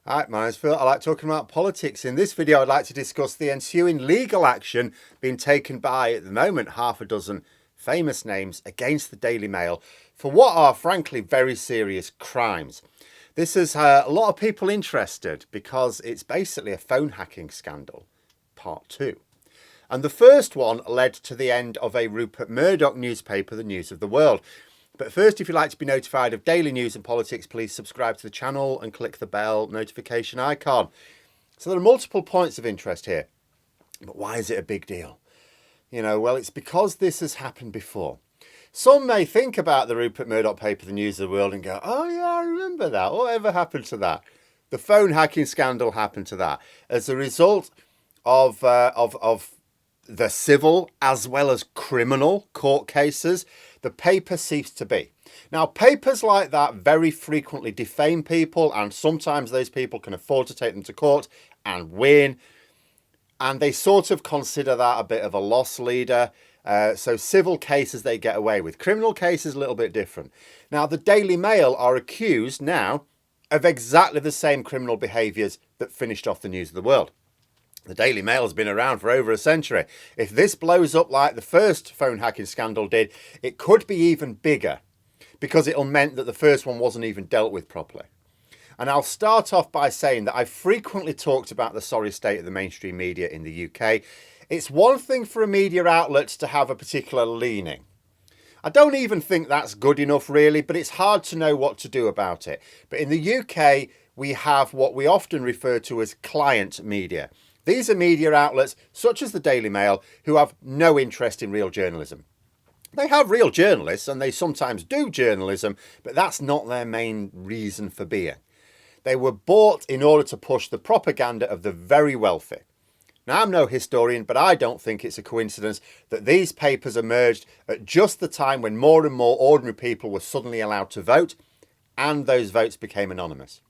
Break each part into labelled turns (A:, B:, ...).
A: Hi, my name's Phil. I like talking about politics. In this video, I'd like to discuss the ensuing legal action being taken by, at the moment, half a dozen famous names against the Daily Mail for what are, frankly, very serious crimes. This has a lot of people interested because it's basically a phone hacking scandal, part two. And the first one led to the end of a Rupert Murdoch newspaper, the News of the World. But first, if you'd like to be notified of daily news and politics, please subscribe to the channel and click the bell notification icon. So there are multiple points of interest here. But why is it a big deal? Well, it's because this has happened before. Some may think about the Rupert Murdoch paper, the News of the World, and go, oh yeah, I remember that. Whatever happened to that? The phone hacking scandal happened to that. As a result of the civil as well as criminal court cases, the paper ceased to be. Now, papers like that very frequently defame people, and sometimes those people can afford to take them to court and win. And they sort of consider that a bit of a loss leader. So civil cases they get away with. Criminal cases a little bit different. Now, the Daily Mail are accused now of exactly the same criminal behaviours that finished off the News of the World. The Daily Mail has been around for over a century. If this blows up like the first phone hacking scandal did, it could be even bigger because it'll mean that the first one wasn't even dealt with properly. And I'll start off by saying that I've frequently talked about the sorry state of the mainstream media in the UK. It's one thing for a media outlet to have a particular leaning. I don't even think that's good enough really, but it's hard to know what to do about it. But in the UK, we have what we often refer to as client media. These are media outlets, such as the Daily Mail, who have no interest in real journalism. They have real journalists and they sometimes do journalism, but that's not their main reason for being. They were bought in order to push the propaganda of the very wealthy. Now, I'm no historian, but I don't think it's a coincidence that these papers emerged at just the time when more and more ordinary people were suddenly allowed to vote, and those votes became anonymous.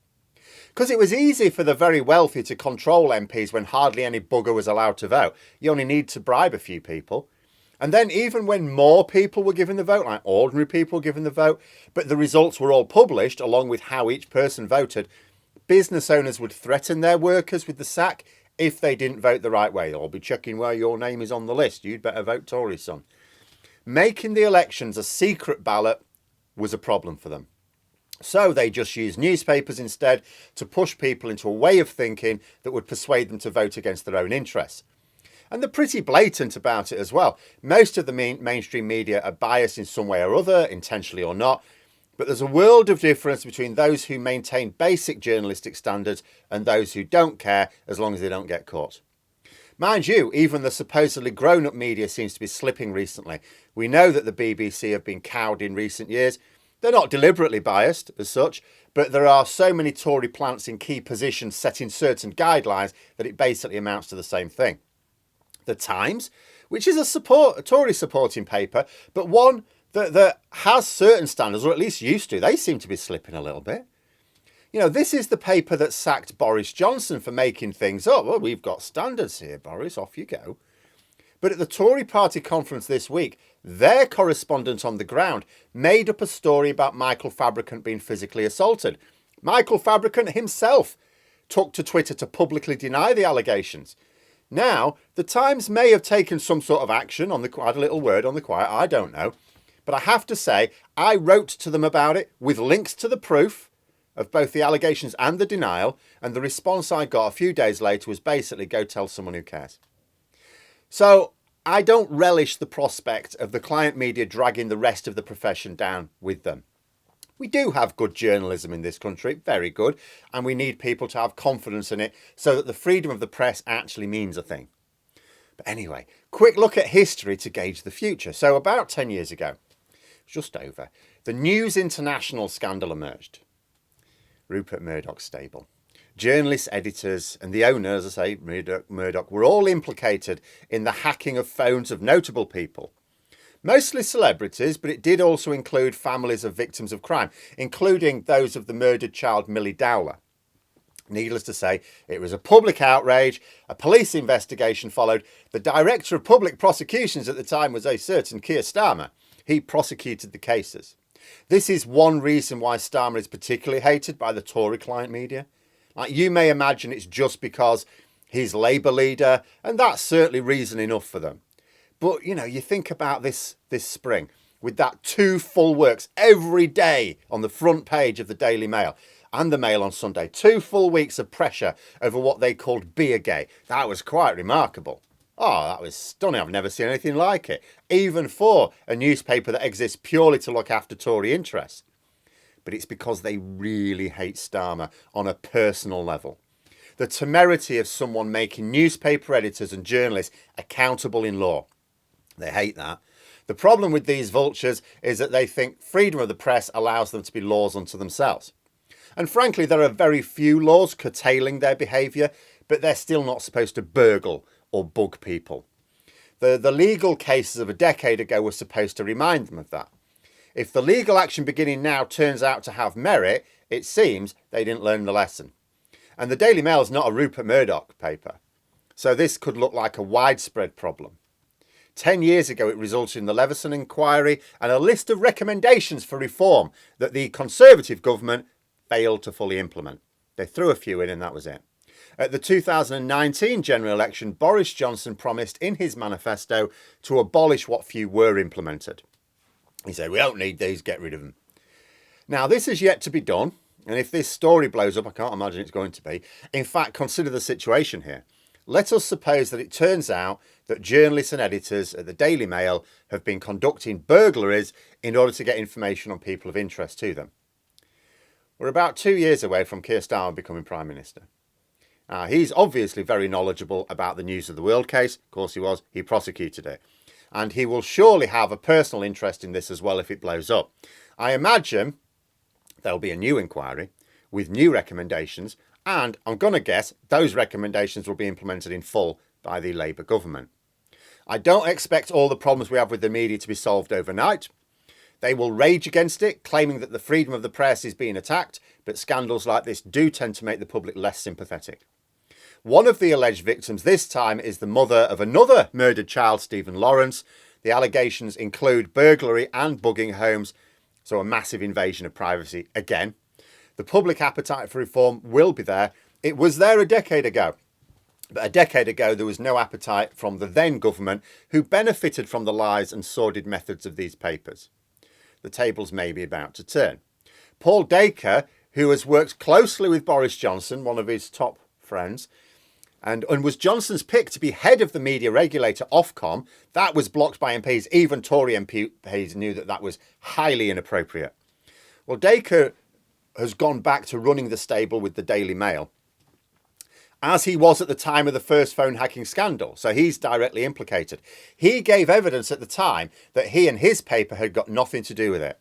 A: Because it was easy for the very wealthy to control MPs when hardly any bugger was allowed to vote. You only need to bribe a few people. And then even when more people were given the vote, like ordinary people were given the vote, but the results were all published along with how each person voted, business owners would threaten their workers with the sack if they didn't vote the right way. I'll be checking where your name is on the list. You'd better vote Tory, son. Making the elections a secret ballot was a problem for them. So they just used newspapers instead to push people into a way of thinking that would persuade them to vote against their own interests. And they're pretty blatant about it as well. Most of the mainstream media are biased in some way or other, intentionally or not. But there's a world of difference between those who maintain basic journalistic standards and those who don't care as long as they don't get caught. Mind you, even the supposedly grown-up media seems to be slipping recently. We know that the BBC have been cowed in recent years. They're not deliberately biased as such, but there are so many Tory plants in key positions setting certain guidelines that it basically amounts to the same thing. The Times, which is a Tory supporting paper, but one that has certain standards, or at least used to, they seem to be slipping a little bit. This is the paper that sacked Boris Johnson for making things up. Well, we've got standards here, Boris, off you go. But at the Tory party conference this week, their correspondent on the ground made up a story about Michael Fabricant being physically assaulted. Michael Fabricant himself took to Twitter to publicly deny the allegations. Now, the Times may have taken some sort of action on add a little word on the quiet, I don't know. But I have to say, I wrote to them about it with links to the proof of both the allegations and the denial, and the response I got a few days later was basically, go tell someone who cares. So I don't relish the prospect of the client media dragging the rest of the profession down with them. We do have good journalism in this country, very good, and we need people to have confidence in it so that the freedom of the press actually means a thing. But anyway, quick look at history to gauge the future. So about 10 years ago, just over, the News International scandal emerged. Rupert Murdoch's stable. Journalists, editors and the owner, as I say, Murdoch, were all implicated in the hacking of phones of notable people. Mostly celebrities, but it did also include families of victims of crime, including those of the murdered child Millie Dowler. Needless to say, it was a public outrage. A police investigation followed. The director of public prosecutions at the time was a certain Keir Starmer. He prosecuted the cases. This is one reason why Starmer is particularly hated by the Tory client media. Like, you may imagine it's just because he's Labour leader, and that's certainly reason enough for them. But, you know, you think about this spring with that 2 full works every day on the front page of the Daily Mail and the Mail on Sunday. 2 full weeks of pressure over what they called Beergate. That was quite remarkable. Oh, that was stunning. I've never seen anything like it, even for a newspaper that exists purely to look after Tory interests. But it's because they really hate Starmer on a personal level. The temerity of someone making newspaper editors and journalists accountable in law. They hate that. The problem with these vultures is that they think freedom of the press allows them to be laws unto themselves. And frankly, there are very few laws curtailing their behaviour, but they're still not supposed to burgle or bug people. The legal cases of a decade ago were supposed to remind them of that. If the legal action beginning now turns out to have merit, it seems they didn't learn the lesson. And the Daily Mail is not a Rupert Murdoch paper, so this could look like a widespread problem. 10 years ago, it resulted in the Leveson inquiry and a list of recommendations for reform that the Conservative government failed to fully implement. They threw a few in and that was it. At the 2019 general election, Boris Johnson promised in his manifesto to abolish what few were implemented. He said, we don't need these, get rid of them. Now, this is yet to be done. And if this story blows up, I can't imagine it's going to be. In fact, consider the situation here. Let us suppose that it turns out that journalists and editors at the Daily Mail have been conducting burglaries in order to get information on people of interest to them. We're about 2 years away from Keir Starmer becoming Prime Minister. He's obviously very knowledgeable about the News of the World case. Of course he was. He prosecuted it. And he will surely have a personal interest in this as well if it blows up. I imagine there'll be a new inquiry with new recommendations, and I'm going to guess those recommendations will be implemented in full by the Labour government. I don't expect all the problems we have with the media to be solved overnight. They will rage against it, claiming that the freedom of the press is being attacked, but scandals like this do tend to make the public less sympathetic. One of the alleged victims this time is the mother of another murdered child, Stephen Lawrence. The allegations include burglary and bugging homes, so a massive invasion of privacy again. The public appetite for reform will be there. It was there a decade ago. But a decade ago, there was no appetite from the then government, who benefited from the lies and sordid methods of these papers. The tables may be about to turn. Paul Dacre, who has worked closely with Boris Johnson, one of his top friends, and was Johnson's pick to be head of the media regulator, Ofcom, that was blocked by MPs. Even Tory MPs knew that that was highly inappropriate. Well, Dacre has gone back to running the stable with the Daily Mail, as he was at the time of the first phone hacking scandal. So he's directly implicated. He gave evidence at the time that he and his paper had got nothing to do with it.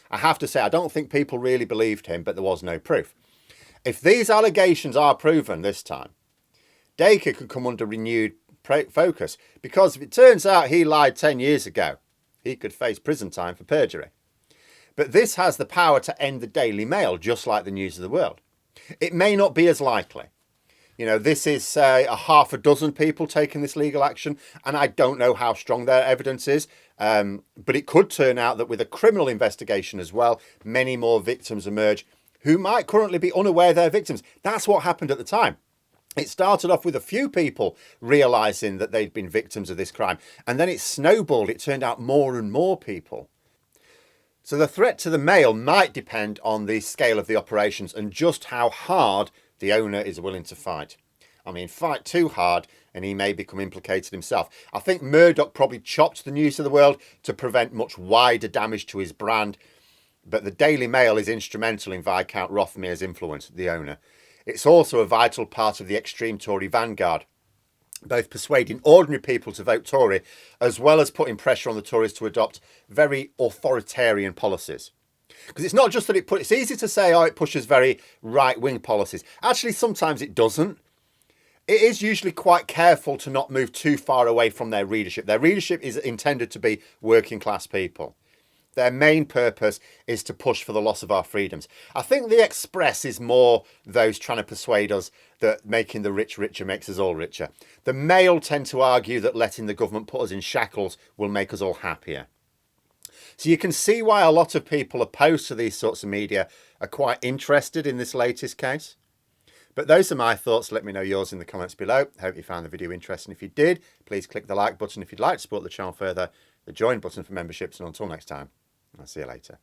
A: I have to say, I don't think people really believed him, but there was no proof. If these allegations are proven this time, Dacre could come under renewed focus, because if it turns out he lied 10 years ago, he could face prison time for perjury. But this has the power to end the Daily Mail, just like the News of the World. It may not be as likely. You know, this is a half a dozen people taking this legal action, and I don't know how strong their evidence is. But it could turn out that with a criminal investigation as well, many more victims emerge who might currently be unaware they're victims. That's what happened at the time. It started off with a few people realising that they'd been victims of this crime, and then it snowballed. It turned out more and more people. So the threat to the Mail might depend on the scale of the operations and just how hard the owner is willing to fight. I mean, fight too hard and he may become implicated himself. I think Murdoch probably chopped the News of the World to prevent much wider damage to his brand, but the Daily Mail is instrumental in Viscount Rothermere's influence, the owner. It's also a vital part of the extreme Tory vanguard, both persuading ordinary people to vote Tory, as well as putting pressure on the Tories to adopt very authoritarian policies. Because it's not just that it's easy to say, oh, it pushes very right-wing policies. Actually, sometimes it doesn't. It is usually quite careful to not move too far away from their readership. Their readership is intended to be working-class people. Their main purpose is to push for the loss of our freedoms. I think the Express is more those trying to persuade us that making the rich richer makes us all richer. The Mail tend to argue that letting the government put us in shackles will make us all happier. So you can see why a lot of people opposed to these sorts of media are quite interested in this latest case. But those are my thoughts. Let me know yours in the comments below. Hope you found the video interesting. If you did, please click the like button if you'd like to support the channel further, the join button for memberships, and until next time, I'll see you later.